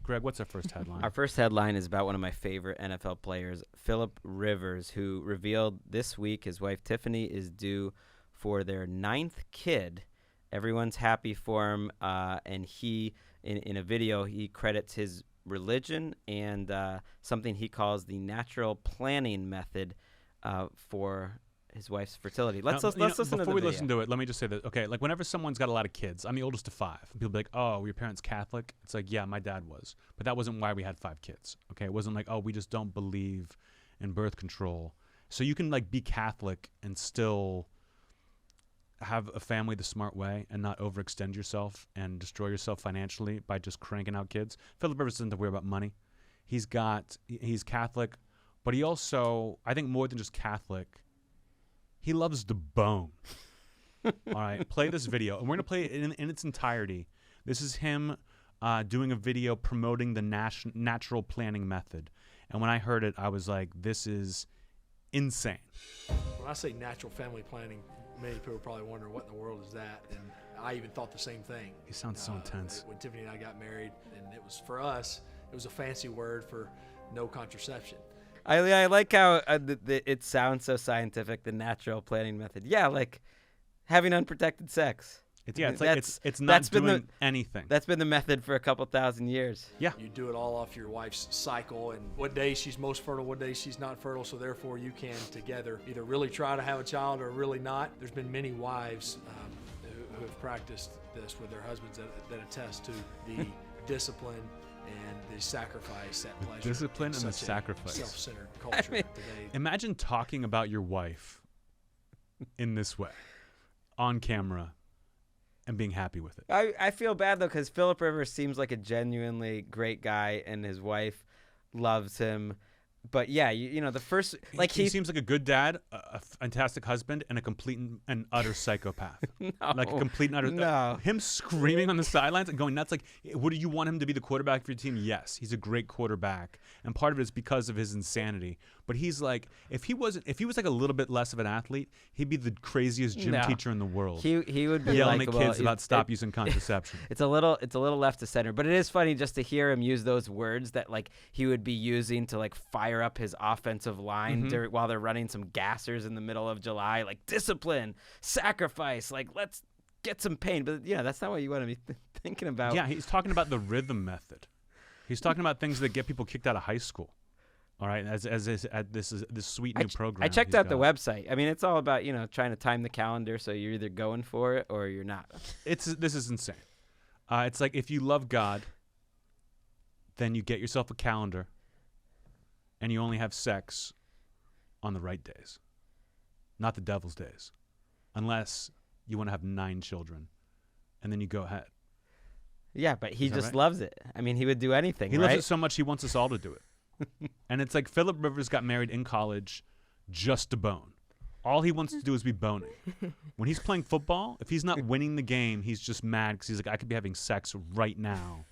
Greg, what's our first headline? Our first headline is about one of my favorite NFL players, Phillip Rivers, who revealed this week his wife Tiffany is due for their 9th kid. Everyone's happy for him, and he, in a video, he credits his religion and something he calls the natural planning method for his wife's fertility. Let's listen to the video. Before we listen to it, let me just say that, okay, like whenever someone's got a lot of kids, I'm the oldest of 5. And people be like, oh, were your parents Catholic? It's like, yeah, my dad was. But that wasn't why we had 5 kids, okay? It wasn't like, oh, we just don't believe in birth control. So you can like be Catholic and still have a family the smart way and not overextend yourself and destroy yourself financially by just cranking out kids. Phillip Rivers doesn't have to worry about money. He's Catholic, but he also, I think more than just Catholic, he loves the bone. All right, play this video. And we're going to play it in its entirety. This is him doing a video promoting the natural planning method. And when I heard it, I was like, this is insane. When I say natural family planning, many people probably wonder what in the world is that. And I even thought the same thing. He sounds so intense. When Tiffany and I got married, and it was, for us, it was a fancy word for no contraception. I like how it sounds so scientific, the natural planning method. Yeah, like having unprotected sex. It's not doing anything. That's been the method for a couple thousand years. Yeah. You do it all off your wife's cycle and what day she's most fertile, what day she's not fertile, so therefore you can together either really try to have a child or really not. There's been many wives who have practiced this with their husbands that attest to the discipline and the sacrifice, that pleasure. Discipline and the sacrifice. Self-centered culture today. Imagine talking about your wife in this way, on camera, and being happy with it. I feel bad, though, because Phillip Rivers seems like a genuinely great guy, and his wife loves him. But, yeah, you know, the first... like he seems like a good dad, a fantastic husband, and a complete and utter psychopath. No. Like a complete and utter... No. Him screaming on the sidelines and going nuts. Like, what do you want him to be the quarterback for your team? Yes, he's a great quarterback. And part of it is because of his insanity. But he's like... If he was like a little bit less of an athlete, he'd be the craziest gym teacher in the world. He would be yelling at kids about stop using contraception. It's a little left to center. But it is funny just to hear him use those words that, like, he would be using to, like, fire up his offensive line while they're running some gassers in the middle of July, like discipline, sacrifice, like let's get some pain. But yeah, that's not what you want to be thinking about. Yeah, he's talking about the rhythm method. He's talking about things that get people kicked out of high school. All right, as this sweet new program. I checked out the website. I mean, it's all about, you know, trying to time the calendar so you're either going for it or you're not. This is insane. It's like if you love God, then you get yourself a calendar. And you only have sex on the right days, not the devil's days, unless you want to have 9 children, and then you go ahead. Yeah, but he just loves it. I mean, he would do anything. He loves it so much he wants us all to do it. And it's like Phillip Rivers got married in college just to bone. All he wants to do is be boning. When he's playing football, if he's not winning the game, he's just mad because he's like, I could be having sex right now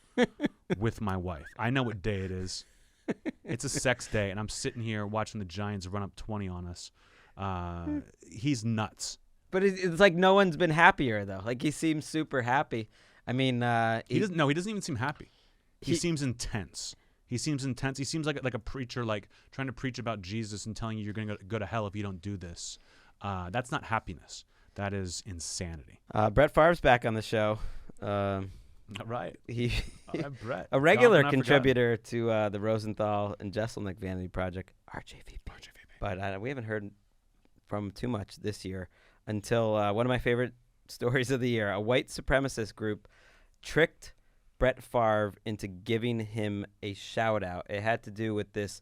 with my wife. I know what day it is. It's a sex day, and I'm sitting here watching the Giants run up 20 on us. He's nuts. But it's like no one's been happier, though. Like, he seems super happy. I mean, he doesn't even seem happy. He seems intense. He seems intense. He seems like a preacher, like trying to preach about Jesus and telling you you're going to go to hell if you don't do this. That's not happiness. That is insanity. Brett Favre's back on the show. Right. Brett. A regular contributor to the Rosenthal and Jeselnik Vanity Project, RJVP. But we haven't heard from him too much this year until one of my favorite stories of the year. A white supremacist group tricked Brett Favre into giving him a shout-out. It had to do with this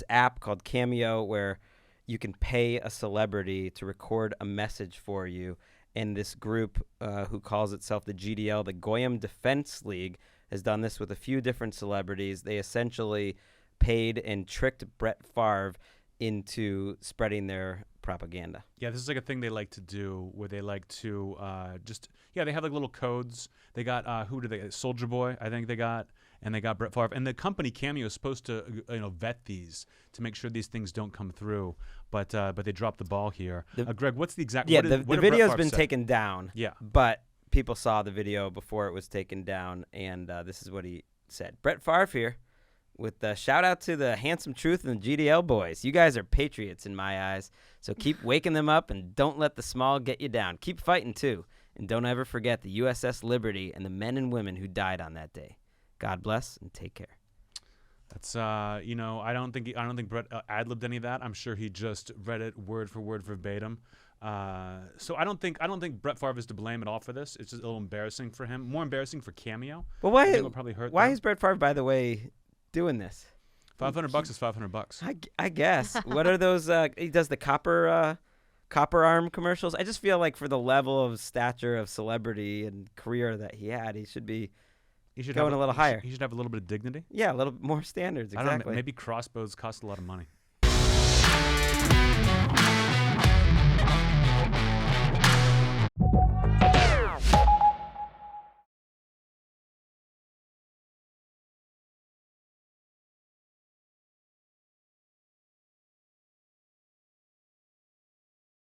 app called Cameo where you can pay a celebrity to record a message for you. And this group who calls itself the GDL, the Goyim Defense League, has done this with a few different celebrities. They essentially paid and tricked Brett Favre into spreading their propaganda. Yeah, this is like a thing they like to do where they like to they have like little codes. They got, Soulja Boy, I think they got, and they got Brett Favre. And the company Cameo is supposed to vet these to make sure these things don't come through. But they dropped the ball here. Greg, what's the exact... Yeah, the video's been taken down. Yeah. But people saw the video before it was taken down, and this is what he said. Brett Favre here with a shout out to the Handsome Truth and the GDL boys. You guys are patriots in my eyes, so keep waking them up and don't let the small get you down. Keep fighting too, and don't ever forget the USS Liberty and the men and women who died on that day. God bless and take care. That's I don't think Brett ad-libbed any of that. I'm sure he just read it word for word verbatim. So I don't think Brett Favre is to blame at all for this. It's just a little embarrassing for him. More embarrassing for Cameo. Well, I think it'll probably hurt why them. is Brett Favre, by the way, doing this? $500 is $500. I guess. What are those? He does the copper arm commercials. I just feel like for the level of stature of celebrity and career that he had, he should be going a little higher. He should have a little bit of dignity. Yeah, a little more standards. Exactly. I don't know. Maybe crossbows cost a lot of money.